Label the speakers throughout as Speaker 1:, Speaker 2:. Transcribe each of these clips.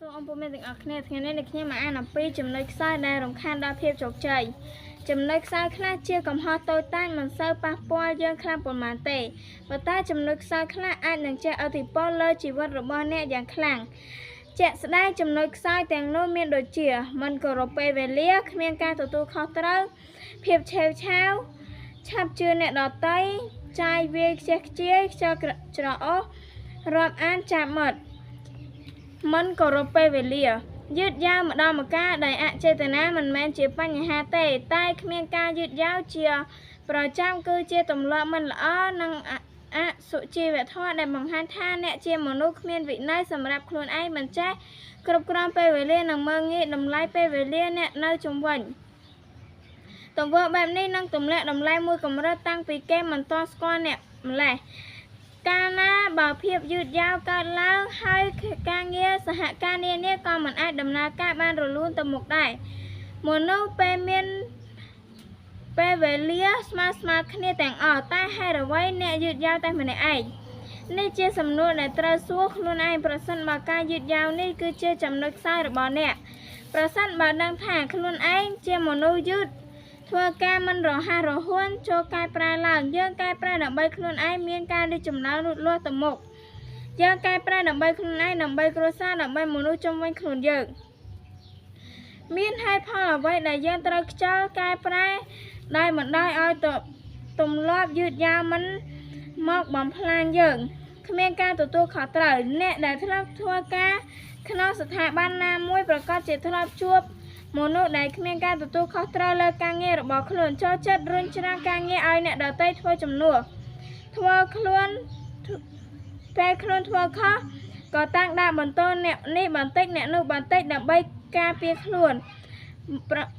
Speaker 1: សូមអរគុណទាំងអស់គ្នាថ្ងៃនេះខ្ញុំមកអានអំពីចំណុចខ្សោយដែលរំខានដល់ភាពជោគជ័យចំណុចខ្សោយខ្លះជាកំហុសតូចតាចមិនសូវប៉ះពាល់យើងខ្លាំងប៉ុន្មានទេប៉ុន្តែចំណុចខ្សោយខ្លះអាចនឹងជះឥទ្ធិពលលើជីវិតរបស់អ្នកយ៉ាងខ្លាំងជាក់ស្ដែងចំណុចខ្សោយទាំងនោះមានដូចជាមិនគោរពពេលវេលាគ្មានការទទួលខុសត្រូវភាពឆេវឆាវឆាប់ជឿអ្នកដទៃចាយវាយខ្ជះខ្ជាយខ្ជិលច្រអូសរាប់អានចាប់មាត់មិនគោរពពេលវេលាយឺតយ៉ាវម្ដងម្កាលដោយអចេតនាមិនមែនជាបញ្ហាទេតែគ្មានការយឺតយ៉ាវជាប្រចាំគឺជាទម្លាប់មិនល្អនិងអសុជីវធម៌ដែលបង្ហាញថាអ្នកជាមនុស្សគ្មានវិន័យសម្រាប់ខ្លួនឯងមិនចេះគ្រប់គ្រងពេលវេលានិងមើលងាយតម្លៃពេលវេលាអ្នកនៅជុំវិញទង្វើបែបនេះនឹងទម្លាក់តម្លៃមួយកម្រិតតាំងពីគេមិនទាន់ស្គាល់អ្នកម្លេះកាលណាបើភាពយឺតយ៉ាវកើតឡើងហើយការងារសហការនានាក៏មិនអាចដំណើរការបានរលូនទៅមុខដែរមនុស្សពេលមានពេលវេលាស្មើគ្នាទាំងអស់តែហេតុអ្វីអ្នកយឺតយ៉ាវតែម្នាក់ឯងនេះជាសំណួរដែលត្រូវសួរខ្លួនឯងប្រសិនបើការយឺតយ៉ាវនេះគឺជាចំណុចខ្សោយរបស់អ្នកប្រសិនបើដឹងថាខ្លួនឯងជាមនុស្សយឺតធ្វើការមិនរហ័សរហួនចូលកែប្រែឡើងយើងកែប្រែដើម្បីខ្លួនឯងមានការរីកចម្រើនលូតលាស់ទៅមុខយើងកែប្រែដើម្បីខ្លួនឯងដើម្បីគ្រួសារដើម្បីមនុស្សជុំវិញខ្លួនយើងមានហេតុផលអ្វីដែលយើងត្រូវខ្ជិលកែប្រែដោយមិនដោយឲ្យទម្លាប់យឺតយ៉ាវមិនមកបំផ្លាញយើងគ្មានការទទួលខុសត្រូវអ្នកដែលធ្លាប់ធ្វើការក្នុងស្ថាប័នណាមួយប្រកាសជាធ្លាប់ជួបមនុស្សដែលគ្មានការទទួលខុសត្រូវលើការងាររបស់ខ្លួនចូលចិត្តរុញច្រានការងារឲ្យអ្នកដទៃធ្វើជំនួសធ្វើខ្លួនពេលខ្លួនធ្វើខុសក៏តាំងដាក់បន្ទោសអ្នកនេះបន្តិចអ្នកនោះបន្តិចដើម្បីការពារខ្លួន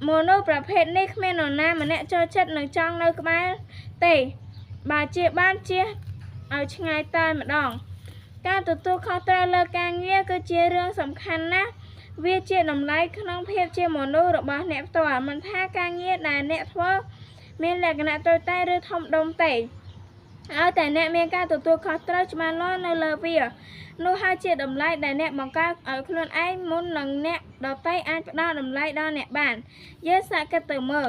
Speaker 1: មនុស្សប្រភេទនេះគ្មាននរណាម្នាក់ចូលចិត្តនឹងចង់នៅក្បែរទេបើជាបានជៀសឲ្យឆ្ងាយតែម្ដងការទទួលខុសត្រូវលើការងារគឺជារឿងសំខាន់ណាស់វាជាតម្លៃក្នុងភាពជាមនុស្សរបស់អ្នកផ្ទាល់មិនថាការងារដែលអ្នកធ្វើមានលក្ខណៈតូចតាចឬធំដុំទេឲ្យតែអ្នកមានការទទួលខុសត្រូវច្បាស់លាស់នៅលើវានោះហើយជាតម្លៃដែលអ្នកបង្កើតឲ្យខ្លួនឯងមុននឹងអ្នកដទៃអាចផ្ដល់តម្លៃដល់អ្នកបានយើងសាកគិតទៅមើល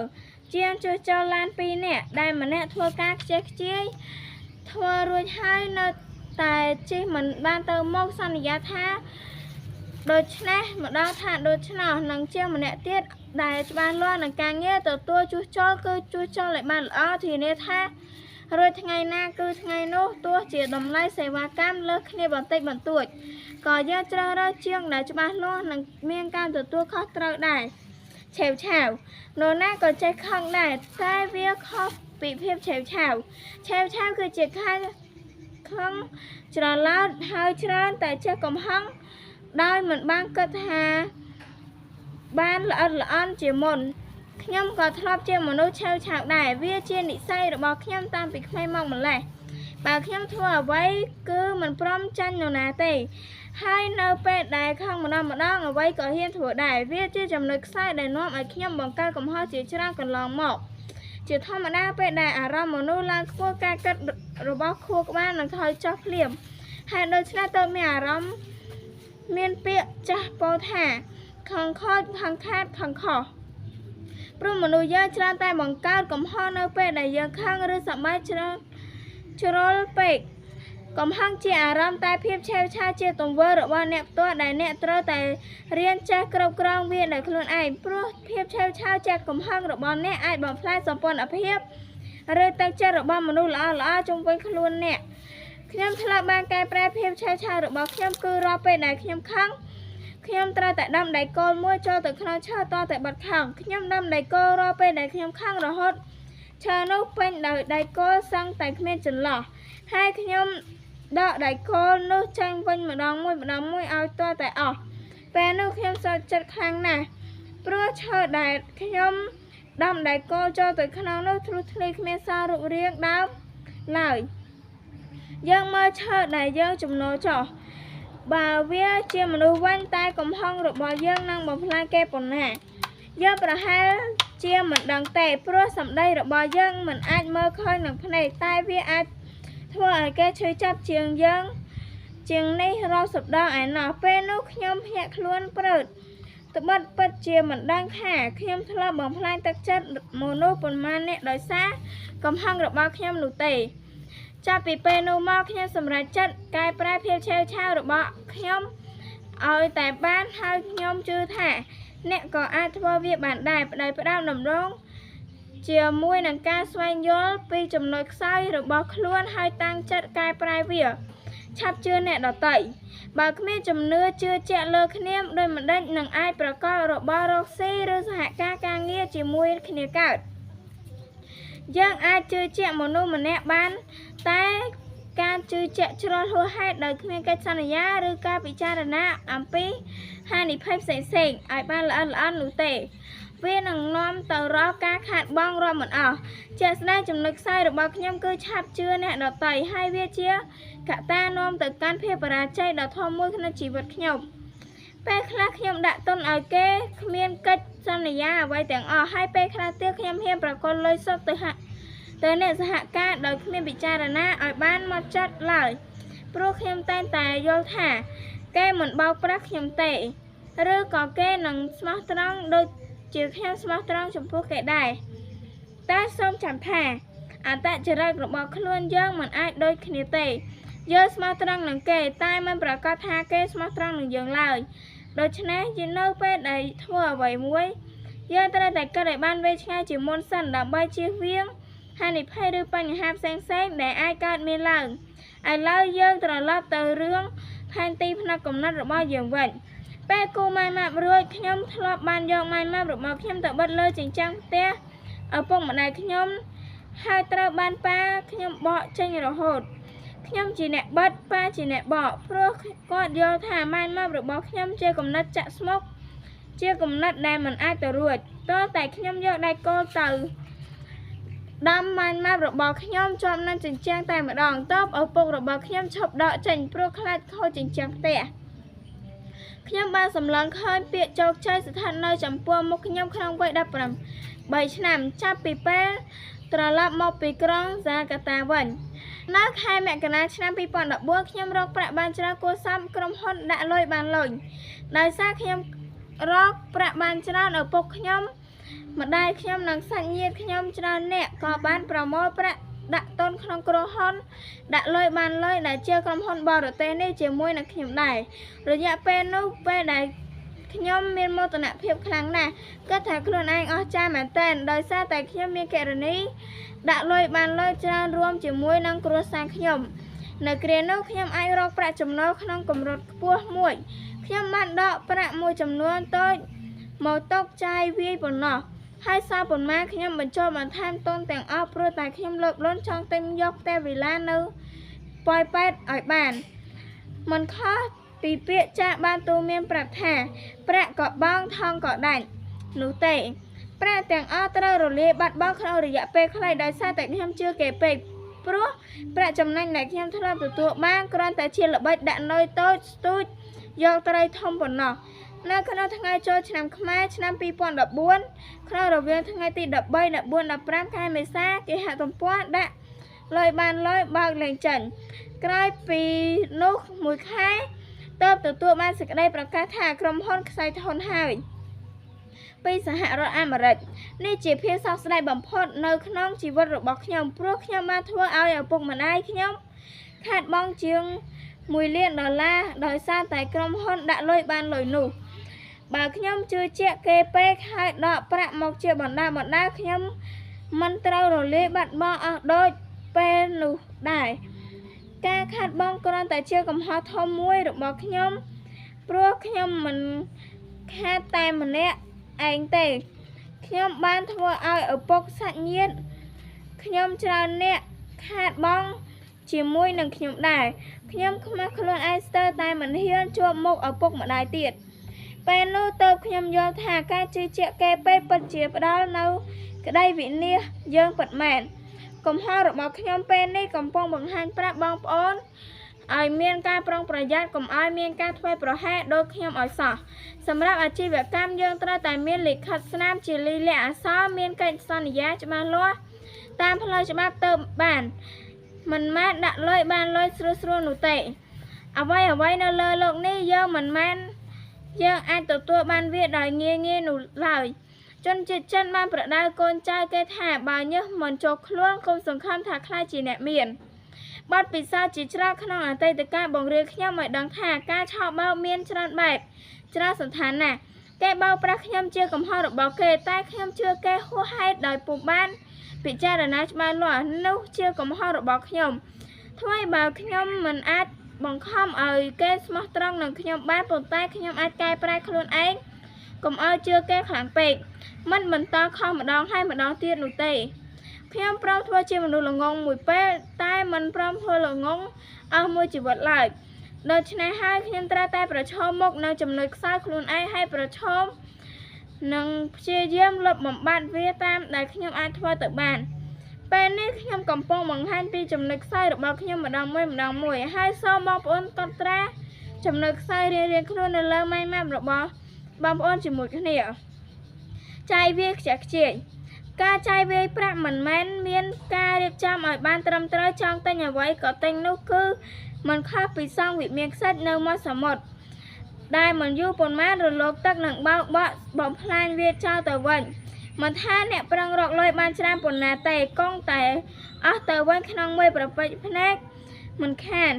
Speaker 1: ជាងជួសជុលឡាន2នាក់ដែលម្នាក់ធ្វើការខ្ជិះខ្ជាយធ្វើរួចហើយនៅតែជិះមិនបានទៅមុខសន្យាថាដូច្នេះម្ដងថាដូច្នោះនឹងជាម្នាក់ទៀតដែលច្បាស់លាស់នឹងការងារទទួលជួសជុលគឺជួសជុលឲ្យបានល្អធានាថារួចថ្ងៃណាគឺថ្ងៃនោះទោះជាតម្លៃសេវាកម្មលើសគ្នាបន្តិចបន្តួចក៏យើងជ្រើសរើសជាងដែលច្បាស់លាស់និងមានការទទួលខុសត្រូវដែរឆេវឆាវនរណាក៏ចេះខឹងដែរតែវាខុសពីភាពឆេវឆាវគឺជាការខឹងច្រឡោតហើយច្រើនតែចេះកំហឹងដោយមិនបានគិតថាបានល្អិតល្អន់ជាមុនខ្ញុំក៏ធ្លាប់ជាមនុស្សឆេវឆាវដែរវាជានិស្ស័យរបស់ខ្ញុំតាំងពីក្មេងមកម្ល៉េះបើខ្ញុំធ្វើអ្វីគឺមិនព្រមចាញ់នរណាទេហើយនៅពេលដែលខឹងម្ដងអ្វីក៏ហ៊ានធ្វើដែរវាជាចំណុចខ្សោយដែលនាំឲ្យខ្ញុំបង្កើតកំហុសជាច្រើនកន្លងមកជាធម្មតាពេលដែលអារម្មណ៍មនុស្សឡើងខ្ពស់ការគិតរបស់ខួរក្បាលនឹងថយចុះភ្លាមហើយដូច្នេះទៅមានអារម្មណ៍មានពាក្យចាស់ពោលថាខឹងខូចខឹងខាតខឹងខុសព្រោះមនុស្សយើងច្រើនតែបង្កើតកំហុសនៅពេលដែលយើងខឹងឬសប្បាយជ្រុលពេកកំហឹងជាអារម្មណ៍តែភាពឆេវឆាវជាទង្វើរបស់អ្នកផ្ទាល់ដែលអ្នកត្រូវតែរៀនចេះគ្រប់គ្រងវាដោយខ្លួនឯងព្រោះភាពឆេវឆាវជាកំហឹងរបស់អ្នកអាចបំផ្លាញសម្ព័ន្ធភាពឬទឹកចិត្តរបស់មនុស្សល្អៗជុំវិញខ្លួនអ្នកខ្ញុំធ្លាប់បានកែប្រែភាពឆេវឆាវរបស់ខ្ញុំគឺរាល់ពេលដែលខ្ញុំខឹងខ្ញុំត្រូវតែដាំដៃគោលមួយចូលទៅក្នុងឈើតតែបាត់ខឹងខ្ញុំដាំដៃគោលរាល់ពេលដែលខ្ញុំខឹងរហូតឈើនោះពេញដោយដៃគោលសឹងតែគ្មានចន្លោះហើយខ្ញុំដកដៃគោលនោះចេញវិញម្ដងមួយឲ្យទាល់តែអស់ពេលនោះខ្ញុំសោកចិត្តខ្លាំងណាស់ព្រោះឈើដែលខ្ញុំដាំដៃគោលចូលទៅក្នុងនោះធ្លុះធ្លាយគ្មានសាររូបរាងដើមឡើយយើងមើលឈើដែលយើងចំណូលចោះបើវាជាមនុស្សវិញតែកំហឹងរបស់យើងនឹងបំផ្លាញគេប៉ុណ្ណាយើងប្រហែលជាមិនដឹងទេព្រោះសម្ដីរបស់យើងមិនអាចមើលឃើញនឹងភ្នែកតែវាអាចធ្វើឲ្យគេឈឺចាប់ជាងយើង ជាងនេះរកសប្ដងឯណោះពេលនោះខ្ញុំភ្ញាក់ខ្លួនព្រឺតត្បិតពិតជាមិនដឹងថាខ្ញុំធ្លាប់បំផ្លាញទឹកចិត្តមនុស្សប៉ុន្មានអ្នកដោយសារកំហឹងរបស់ខ្ញុំនោះទេចាប់ពីពេលនោះមកខ្ញុំសម្រេចចិត្តកែប្រែភាពឆេវឆាវរបស់ខ្ញុំឲ្យតែបានហើយខ្ញុំជឿថាអ្នកក៏អាចធ្វើវាបានដែរផ្ដើមតម្រង់ជាមួយនឹងការស្វែងយល់ពីចំណុចខ្សោយរបស់ខ្លួនហើយតាំងចិត្តកែប្រែវាឆាប់ជឿអ្នកដទៃបើគ្មានជំនឿជឿជាក់លើគ្នាដោយមិនដេចនឹងអាចប្រកបរបររកស៊ីឬសហការងារជាមួយគ្នាកើតយើងអាចជឿជាក់មនុស្សម្នាក់បានតែការជឿជាក់ជ្រុលហួសហេតុដោយគ្មានកិច្ចសន្យាឬការពិចារណាអំពីហានិភ័យផ្សេងៗឲ្យបានល្អិតល្អន់នោះទេវានឹងនាំទៅរកការខាតបង់រាប់មិនអស់ជាក់ស្ដែងចំណុចខ្សោយរបស់ខ្ញុំគឺឆាប់ជឿអ្នកដទៃហើយវាជាកត្តានាំទៅកាន់ភាពបរាជ័យដ៏ធំមួយក្នុងជីវិតខ្ញុំពេលខ្លះខ្ញុំដាក់ទុនឲ្យគេគ្មានកិច្ចសន្យាអ្វីទាំងអស់ហើយពេលខ្លះទៀតខ្ញុំហ៊ានប្រគល់លុយសុទ្ធទៅអ្នកសហការដោយគ្មានពិចារណាឲ្យបានមកចិត្តឡើយព្រោះខ្ញុំតែងតែយល់ថាគេមិនបោកប្រាស់ខ្ញុំទេឬក៏គេនឹងស្មោះត្រង់ដូចជាខ្ញុំស្មោះត្រង់ចំពោះគេដែរតែសូមចាំថាអត្តចរិតរបស់ខ្លួនយើងមិនអាចដូចគ្នាទេយើងស្មោះត្រង់នឹងគេតែមិនប្រកាសថាគេស្មោះត្រង់នឹងយើងឡើយដូច្នេះជានៅពេលដែលធ្វើអ្វីមួយយើងត្រូវតែគិតឲ្យបានវែងឆ្ងាយជាមុនសិនដើម្បីជៀសវាងហានិភ័យឬបញ្ហាផ្សេងៗដែលអាចកើតមានឡើងឥឡូវយើងត្រឡប់ទៅរឿងផែនទីផ្នែកកំណត់របស់យើងវិញពេលគូម៉ាយម៉ាប់រួចខ្ញុំធ្លាប់បានយកម៉ាយម៉ាប់របស់ខ្ញុំទៅបិទលើជញ្ជាំងផ្ទះឪពុកម្ដាយខ្ញុំហើយត្រូវបានប៉ាខ្ញុំបកចេញរហូតខ្ញុំជាអ្នកបិទប៉ាជាអ្នកបកព្រោះគាត់យល់ថាម៉ាយម៉ាប់របស់ខ្ញុំជាគំនិតចាក់ស្មុគជាគំនិតដែលមិនអាចទៅរួចតើតែខ្ញុំយកដៃគោលទៅដាំម៉ាយម៉ាប់របស់ខ្ញុំជាប់នឹងជញ្ជាំងតែម្ដងតបឪពុករបស់ខ្ញុំឈប់ដកចេញព្រោះខ្លាចខូចជញ្ជាំងផ្ទះខ្ញុំបានសម្លឹងឃើញពាក្យជោគជ័យស្ថិតនៅចំពោះមុខខ្ញុំក្នុងវ័យ18ឆ្នាំចាប់ពីពេលត្រឡប់មកពីក្រុងហ្សាកាតាវិញនៅខែមករាឆ្នាំ2014ខ្ញុំរកប្រាក់បានច្រើនគួរសមក្រុមហ៊ុនដាក់លុយបានលុយដោយសារខ្ញុំរកប្រាក់បានច្រើនឪពុកខ្ញុំម្ដាយខ្ញុំនិងសាច់ញាតិខ្ញុំច្រើនអ្នកក៏បានប្រមូលប្រាក់ដាក់ទុនក្នុងក្រុមហ៊ុនដាក់លុយបានលុយដែលជាក្រុមហ៊ុនបរទេសនេះជាមួយនឹងខ្ញុំដែររយៈពេលនោះពេលដែលខ្ញុំមានមោទនភាពខ្លាំងណាស់គាត់ថាខ្លួនឯងអស្ចារ្យមែនទែនដោយសារតែខ្ញុំមានគណនីដាក់លុយបានលុយច្រើនរួមជាមួយនឹងគ្រួសារខ្ញុំនៅគ្រានោះខ្ញុំអាចរកប្រាក់ចំណូលក្នុងកម្រិតខ្ពស់មួយខ្ញុំបានដកប្រាក់មួយចំនួនតូចមកទុកចាយវាយប៉ុណ្ណោះហើយសល់ប៉ុន្មានខ្ញុំបញ្ចូលបន្ថែមទុនទាំងអស់ព្រោះតែខ្ញុំលើកលន់ចង់ទិញយកផ្ទះវិឡានៅប៉ោយប៉ែតឲ្យបានមិនខុសពីពាក្យចាស់បានទូមានប្រាប់ថាប្រាក់ក៏បងថងក៏ដាច់នោះទេប្រាក់ទាំងអស់ត្រូវរលាយបាត់បង់ក្នុងរយៈពេលខ្លីដោយសារតែខ្ញុំជឿគេពេកព្រោះប្រាក់ចំណេញដែលខ្ញុំធ្លាប់ទទួលបានគ្រាន់តែជាល្បិចដាក់នុយតូចស្ទូចយកត្រីធំប៉ុណ្ណោះនៅក្នុងថ្ងៃចូលឆ្នាំខ្មែរឆ្នាំ2014ក្នុងរវាងថ្ងៃទី13 14 15ខែមេសាគេហទំព័រដាក់លុយបានលុយបើកលេងចេញក្រោយពីនោះមួយខែទើបទទួលបានសេចក្តីប្រកាសថាក្រុមហ៊ុនខ្សែធនហើយពីសហរដ្ឋអាមេរិកនេះជាភាពសោកស្ដាយបំផុតនៅក្នុងជីវិតរបស់ខ្ញុំព្រោះខ្ញុំបានធ្វើឲ្យឪពុកម្ដាយខ្ញុំខាតបង់ជាង$1 លានដោយសារតែក្រុមហ៊ុនដាក់លុយបានលុយនោះបើខ្ញុំជឿជាក់គេពេកហើយដកប្រាក់មកជាបណ្ដាខ្ញុំមិនត្រូវរលាយបាត់បង់អស់ដូចពេលនោះដែរការខាតបង់គ្រាន់តែជាកំហុសធំមួយរបស់ខ្ញុំព្រោះខ្ញុំមិនខាតតែម្នាក់ឯងទេខ្ញុំបានធ្វើឲ្យឪពុកសាច់ញាតិខ្ញុំច្រើនអ្នកខាតបង់ជាមួយនឹងខ្ញុំដែរខ្ញុំខ្មាស់ខ្លួនឯងស្ទើរតែមិនហ៊ានជួបមុខឪពុកម្ដាយទៀតពេលនោះទើបខ្ញុំយល់ថាការជឿជាក់គេពេកពិតជាផ្ដល់នៅក្តីវិនាសយើងពិតមែនកំហុសរបស់ខ្ញុំពេលនេះកំពុងបង្ហាញប្រាប់បងប្អូនឲ្យមានការប្រុងប្រយ័ត្នកុំឲ្យមានការធ្វេសប្រហែសដូចខ្ញុំឲ្យសោះសម្រាប់អាជីវកម្មយើងត្រូវតែមានលិខិតស្នាមជាលិលាអក្សរមានកិច្ចសន្យាច្បាស់លាស់តាមផ្លូវច្បាប់ទៅបានមិនមែនដាក់លុយបានលុយស្រួលនោះទេ អ្វីនៅលើលោកនេះយើងមិនមែនយើងអាចទទួលបានវាដោយងាយនោះឡើយជនជាតិចិនបានប្រដៅកូនចៅគេថាបើញើសមិនចូលខ្លួនកុំសង្ឃឹមថាខ្លាចជាអ្នកមានបទពិសោធន៍ជាច្រើនក្នុងអតីតកាលបង្រៀនខ្ញុំឲ្យដឹងថាការឆោបបោកមានច្រើនបែបច្រើនសន្តានណាស់គេបោកប្រាស់ខ្ញុំជាកំហុសរបស់គេតែខ្ញុំជឿគេហួសហេតុដោយពុំបានពិចារណាច្បាស់លាស់នោះជាកំហុសរបស់ខ្ញុំថ្មីបើខ្ញុំមិនអាចបង្ខំឲ្យគេស្មោះត្រង់នឹងខ្ញុំបានប៉ុន្តែខ្ញុំអាចកែប្រែខ្លួនឯងកុំឲ្យជឿគេខ្លាំងពេកមិនបន្តខុសម្ដងហើយម្ដងទៀតនោះទេខ្ញុំព្រមធ្វើជាមនុស្សល្ងងមួយពេលតែមិនព្រមធ្វើល្ងងអស់មួយជីវិតឡើយដូច្នេះហើយខ្ញុំត្រូវតែប្រឈមមុខនៅចំណុចខ្សោយខ្លួនឯងហើយប្រឈមនឹងព្យាយាមលុបបំបាត់វាតាមដែលខ្ញុំអាចធ្វើទៅបានពេលនេះខ្ញុំកំពុងបង្ហាញពីចំណុចខ្សោយរបស់ខ្ញុំម្ដងមួយហើយសូមបងប្អូនកត់ត្រាចំណុចខ្សោយរៀងៗខ្លួននៅលើ mind map របស់បងប្អូនជាមួយគ្នាចាយវាយខ្ជះខ្ជាយការចាយវាយប្រាក់មិនមែនមានការរៀបចំឲ្យបានត្រឹមត្រូវចង់ទិញអ្វីក៏ទិញនោះគឺមិនខុសពីសង្ឃវិមានខ្សាច់នៅមាត់សមុទ្រដែលមិនយូរប៉ុន្មានរលកទឹកនឹងបោកបក់បំផ្លាញវាចោលទៅវិញមិនថាអ្នកប្រឹងរកលុយបានច្រើនប៉ុណ្ណាទេកង់តែអស់ទៅវិញក្នុងមួយប្រពេចភ្នែកមិនខាន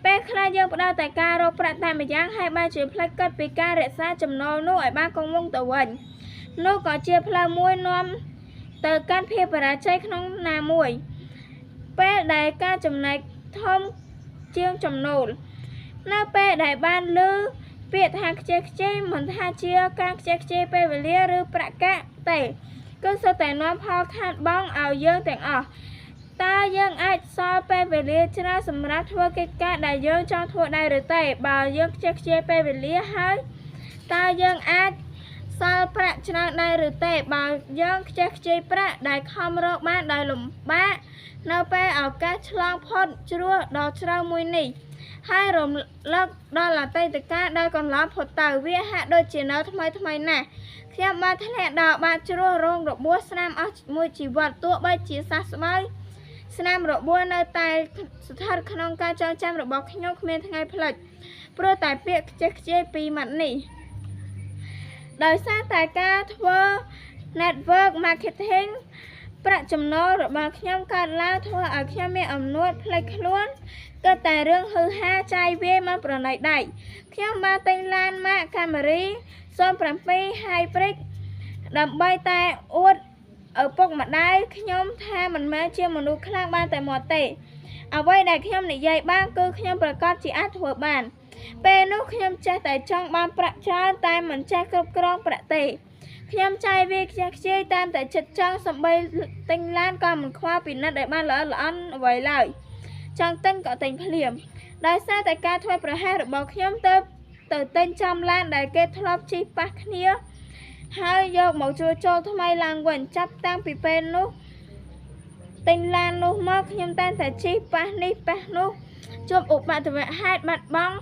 Speaker 1: ពេលខ្លះយើងផ្ដោតតែការរកប្រាក់តែម្យ៉ាងហើយបែរជាផ្លេចគិតពីការរក្សាចំណូលនោះឲ្យបានគង់វង្សទៅវិញនោះក៏ជាផ្លូវមួយនាំទៅកាន់ភាពបរាជ័យក្នុងណាមួយពេលដែលការចំណែកធំជាងចំណូលនៅពេលដែលបានឮពាក្យថាខ្ជិះខ្ជាយមិនថាជាការខ្ជិះខ្ជាយពេលវេលាឬប្រាក់កាក់ទេគឺសុទ្ធតែនាំផលខាតបង់ឲ្យយើងទាំងអស់តើយើងអាចសល់ពេលវេលាច្រើនសម្រាប់ធ្វើកិច្ចការដែលយើងចង់ធ្វើដែរឬទេបើយើងខ្ជិះខ្ជាយពេលវេលាហើយតើយើងអាចសល់ប្រាក់ច្រើនដែរឬទេបើយើងខ្ជះខ្ជាយប្រាក់ដែលខំរកបានដោយលំបាកនៅពេលឱកាសឆ្លងផុតជ្រោះដ៏ជ្រៅមួយនេះហើយរំលឹកដល់អតីតកាលដែលកន្លងផុតទៅវាហាក់ដូចជានៅថ្មីណាស់ខ្ញុំបានធ្លាក់ដល់បាតជ្រោះរងរបួសស្នាមអស់មួយជីវិតទោះបីជាសះស្បើយស្នាមរបួសនៅតែស្ថិតក្នុងការចងចាំរបស់ខ្ញុំគ្មានថ្ងៃភ្លេចព្រោះតែពាក្យខ្ជិះខ្ជាយពីម៉ាត់នេះដោយសារតែការធ្វើ network marketing ប្រាក់ចំណូលរបស់ខ្ញុំកើតឡើងធ្វើឲ្យខ្ញុំមានអំណួតផ្លេចខ្លួនក៏តែរឿងហឺហាចាយវាយមកប្រណីដៃខ្ញុំបានទិញឡាន Mac Camry 07 Hybrid ដើម្បីតែអួតឪពុកម្ដាយខ្ញុំថាមិនមែនជាមនុស្សខ្លាំងបានតែមាត់ទេអ្វីដែលខ្ញុំនិយាយបានគឺខ្ញុំប្រកាសជាអាចធ្វើបានពេលនោះខ្ញុំចេះតែចង់បានប្រាក់ច្រើនតែមិនចេះគ្រប់គ្រងប្រាក់ទេខ្ញុំចាយវាយខ្ជះខ្ជាយតាមតែចិត្តចង់សំបីទិញឡានក៏មិនខ្វល់ពីនិតដែលបានល្អល្អន់អ្វីឡើយចង់ទិញក៏ទិញភ្លាមដោយសារតែការធ្វើប្រហែសរបស់ខ្ញុំទៅទិញចំឡានដែលគេធ្លាប់ជិះប៉ះគ្នាហើយយកមកជួសជុលថ្មីឡើងវិញចាប់តាំងពីពេលនោះទិញឡាននោះមកខ្ញុំតែងតែជិះប៉ះនេះប៉ះនោះជួបឧបទ្ទវហេតុបាត់បង់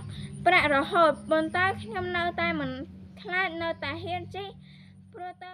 Speaker 1: ប្រាក់រហូតប៉ុន្តែខ្ញុំនៅតែមិនខ្លាចនៅតែហ៊ានជិះព្រោះទៅ